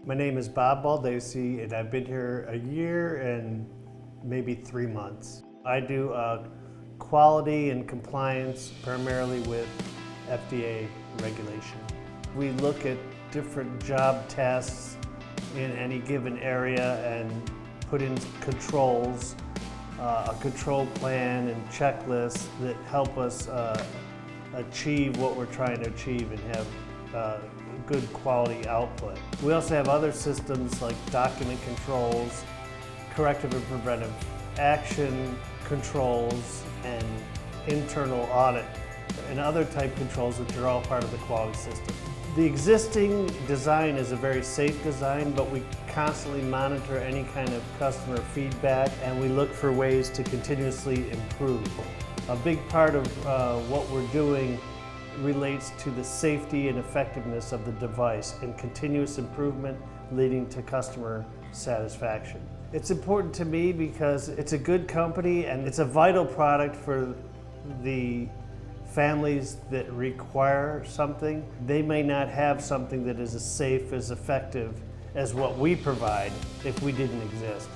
My name is Bob Baldacci, and I've been here a year and maybe 3 months. I do quality and compliance primarily with FDA regulation. We look at different job tasks in any given area and put in controls, a control plan and checklists that help us achieve what we're trying to achieve and have good quality output. We also have other systems like document controls, corrective and preventive action controls, and internal audit and other type controls, which are all part of the quality system. The existing design is a very safe design, but we constantly monitor any kind of customer feedback and we look for ways to continuously improve. A big part of what we're doing relates to the safety and effectiveness of the device and continuous improvement leading to customer satisfaction. It's important to me because it's a good company and it's a vital product for the families that require something. They may not have something that is as safe, as effective as what we provide if we didn't exist.